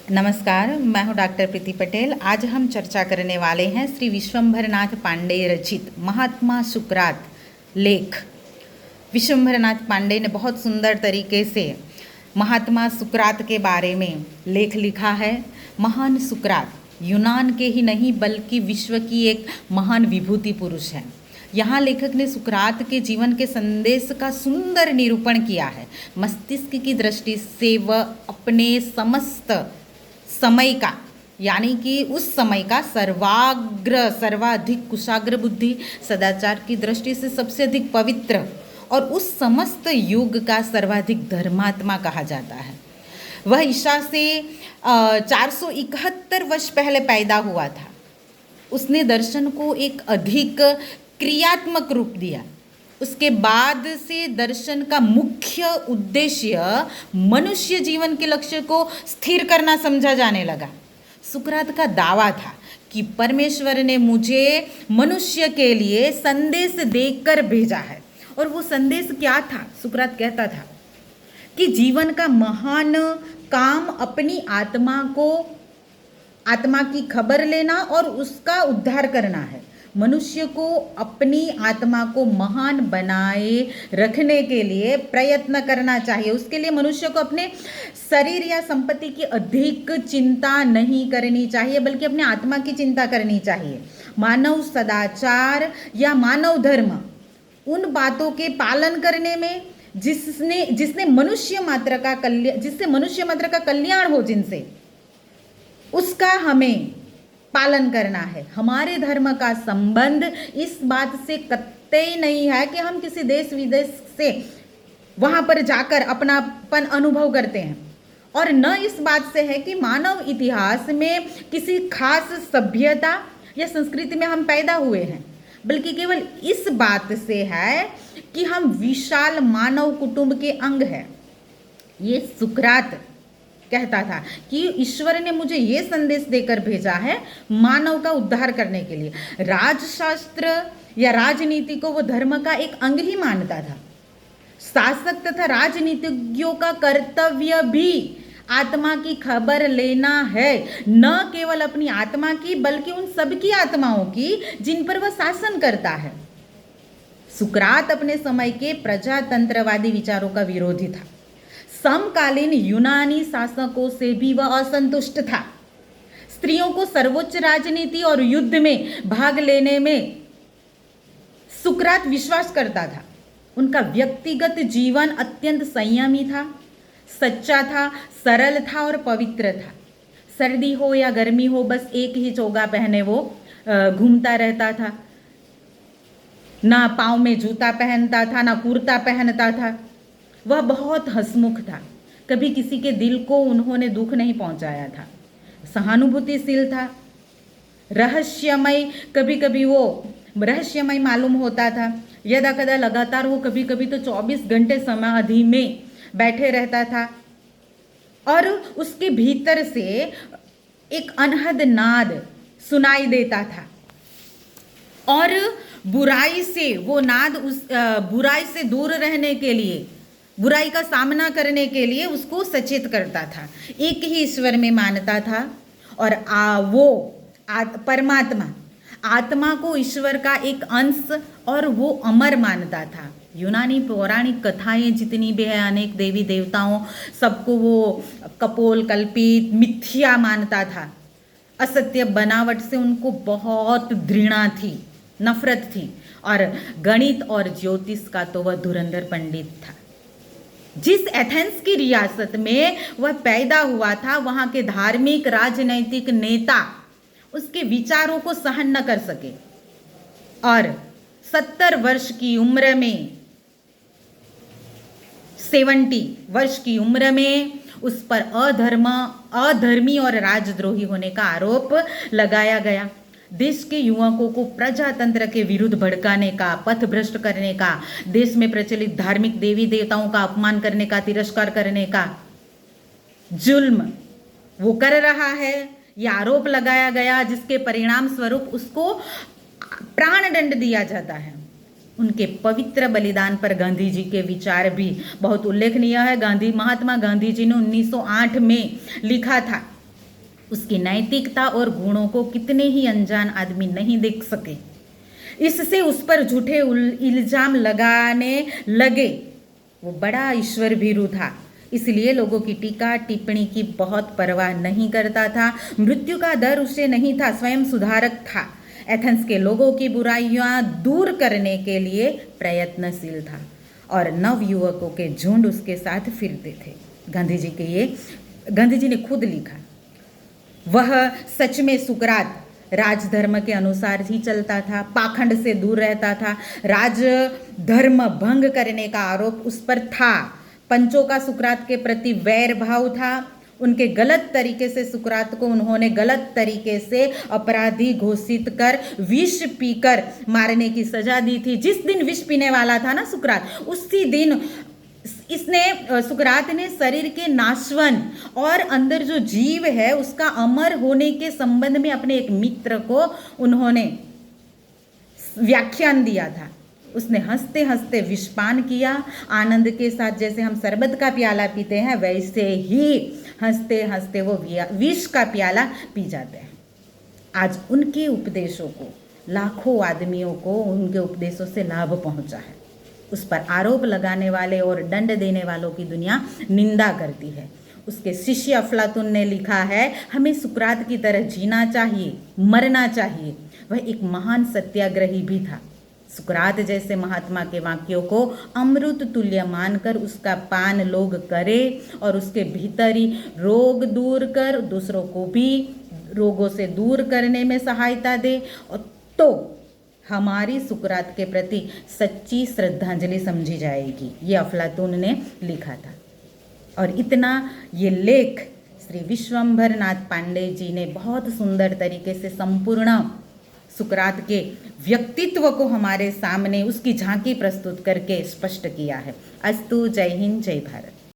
नमस्कार, मैं हूं डॉक्टर प्रीति पटेल। आज हम चर्चा करने वाले हैं श्री विश्वंभरनाथ पांडे रचित महात्मा सुकरात लेख। विश्वंभरनाथ पांडे ने बहुत सुंदर तरीके से महात्मा सुकरात के बारे में लेख लिखा है। महान सुकरात यूनान के ही नहीं बल्कि विश्व की एक महान विभूति पुरुष है। यहाँ लेखक ने सुकरात के जीवन के संदेश का सुंदर निरूपण किया है। मस्तिष्क की दृष्टि से वह अपने समस्त समय का यानी कि उस समय का सर्वाधिक कुशाग्र बुद्धि, सदाचार की दृष्टि से सबसे अधिक पवित्र और उस समस्त युग का सर्वाधिक धर्मात्मा कहा जाता है। वह ईसा से 471 वर्ष पहले पैदा हुआ था। उसने दर्शन को एक अधिक क्रियात्मक रूप दिया। उसके बाद से दर्शन का मुख्य उद्देश्य मनुष्य जीवन के लक्ष्य को स्थिर करना समझा जाने लगा। सुकरात का दावा था कि परमेश्वर ने मुझे मनुष्य के लिए संदेश देकर भेजा है। और वो संदेश क्या था? सुकरात कहता था कि जीवन का महान काम अपनी आत्मा की खबर लेना और उसका उद्धार करना है। मनुष्य को अपनी आत्मा को महान बनाए रखने के लिए प्रयत्न करना चाहिए। उसके लिए मनुष्य को अपने शरीर या संपत्ति की अधिक चिंता नहीं करनी चाहिए, बल्कि अपने आत्मा की चिंता करनी चाहिए। मानव सदाचार या मानव धर्म उन बातों के पालन करने में जिससे मनुष्य मात्र का कल्याण हो, जिनसे उसका हमें पालन करना है। हमारे धर्म का संबंध इस बात से कतई नहीं है कि हम किसी देश विदेश से वहां पर जाकर अपनापन अनुभव करते हैं, और न इस बात से है कि मानव इतिहास में किसी खास सभ्यता या संस्कृति में हम पैदा हुए हैं, बल्कि केवल इस बात से है कि हम विशाल मानव कुटुंब के अंग हैं। ये सुकरात कहता था कि ईश्वर ने मुझे ये संदेश देकर भेजा है मानव का उद्धार करने के लिए। राजशास्त्र या राजनीति को वो धर्म का एक अंग ही मानता था। शासक तथा राजनीतिज्ञों का कर्तव्य भी आत्मा की खबर लेना है, न केवल अपनी आत्मा की बल्कि उन सबकी आत्माओं की जिन पर वह शासन करता है। सुकरात अपने समय के प्रजातंत्रवादी विचारों का विरोधी था। समकालीन यूनानी शासकों से भी वह असंतुष्ट था। स्त्रियों को सर्वोच्च राजनीति और युद्ध में भाग लेने में सुकरात विश्वास करता था। उनका व्यक्तिगत जीवन अत्यंत संयमी था, सच्चा था, सरल था और पवित्र था। सर्दी हो या गर्मी हो, बस एक ही चोगा पहने वो घूमता रहता था। ना पाँव में जूता पहनता था, ना कुर्ता पहनता था। वह बहुत हंसमुख था। कभी किसी के दिल को उन्होंने दुख नहीं पहुंचाया था। सहानुभूतिशील था, रहस्यमय, कभी कभी वो रहस्यमय मालूम होता था। यदा कदा लगातार वो कभी कभी तो 24 घंटे समाधि में बैठे रहता था, और उसके भीतर से एक अनहद नाद सुनाई देता था, और बुराई से वो नाद बुराई से दूर रहने के लिए, बुराई का सामना करने के लिए उसको सचेत करता था। एक ही ईश्वर में मानता था, और परमात्मा आत्मा को ईश्वर का एक अंश और वो अमर मानता था। यूनानी पौराणिक कथाएं जितनी भी है, अनेक देवी देवताओं सबको वो कपोल कल्पित मिथ्या मानता था। असत्य बनावट से उनको बहुत घृणा थी, नफरत थी, और गणित और ज्योतिष का तो वह धुरंधर पंडित था। जिस एथेंस की रियासत में वह पैदा हुआ था, वहां के धार्मिक राजनैतिक नेता उसके विचारों को सहन न कर सके, और 70 वर्ष की उम्र में 70 वर्ष की उम्र में उस पर अधर्मी और राजद्रोही होने का आरोप लगाया गया। देश के युवकों को प्रजातंत्र के विरुद्ध भड़काने का, पथ भ्रष्ट करने का, देश में प्रचलित धार्मिक देवी देवताओं का अपमान करने का, तिरस्कार करने का जुल्म वो कर रहा है, यह आरोप लगाया गया, जिसके परिणाम स्वरूप उसको प्राण दंड दिया जाता है। उनके पवित्र बलिदान पर गांधी जी के विचार भी बहुत उल्लेखनीय है। महात्मा गांधी जी ने 1908 में लिखा था उसकी नैतिकता और गुणों को कितने ही अनजान आदमी नहीं देख सके, इससे उस पर झूठे इल्जाम लगाने लगे। वो बड़ा ईश्वर भीरू था, इसलिए लोगों की टीका टिप्पणी की बहुत परवाह नहीं करता था। मृत्यु का डर उसे नहीं था, स्वयं सुधारक था। एथेंस के लोगों की बुराइयां दूर करने के लिए प्रयत्नशील था और नव युवकों के झुंड उसके साथ फिरते थे। गांधी जी ने खुद लिखा, वह सच में सुकरात राजधर्म के अनुसार ही चलता था, पाखंड से दूर रहता था। राजधर्म भंग करने का आरोप उस पर था। पंचों का सुकरात के प्रति वैर भाव था। उनके गलत तरीके से सुकरात को उन्होंने गलत तरीके से अपराधी घोषित कर विष पीकर मारने की सजा दी थी। जिस दिन विष पीने वाला था ना सुकरात, उसी दिन सुकरात ने शरीर के नाशवन और अंदर जो जीव है उसका अमर होने के संबंध में अपने एक मित्र को उन्होंने व्याख्यान दिया था। उसने हंसते हंसते विषपान किया, आनंद के साथ। जैसे हम शरबत का प्याला पीते हैं, वैसे ही हंसते हंसते वो विष का प्याला पी जाते हैं। आज उनके उपदेशों को लाखों आदमियों को उनके उपदेशों से लाभ पहुंचा है। उस पर आरोप लगाने वाले और दंड देने वालों की दुनिया निंदा करती है। उसके शिष्य अफलातून ने लिखा है, हमें सुकरात की तरह जीना चाहिए, मरना चाहिए। वह एक महान सत्याग्रही भी था। सुकरात जैसे महात्मा के वाक्यों को अमृत तुल्य मानकर उसका पान लोग करें और उसके भीतर ही रोग दूर कर दूसरों को भी रोगों से दूर करने में सहायता दे, और तो हमारी सुकरात के प्रति सच्ची श्रद्धांजलि समझी जाएगी। ये अफलातून ने लिखा था। और इतना ये लेख श्री विश्वंभर नाथ पांडे जी ने बहुत सुंदर तरीके से संपूर्ण सुकरात के व्यक्तित्व को हमारे सामने उसकी झांकी प्रस्तुत करके स्पष्ट किया है। अस्तु। जय हिंद, जय भारत।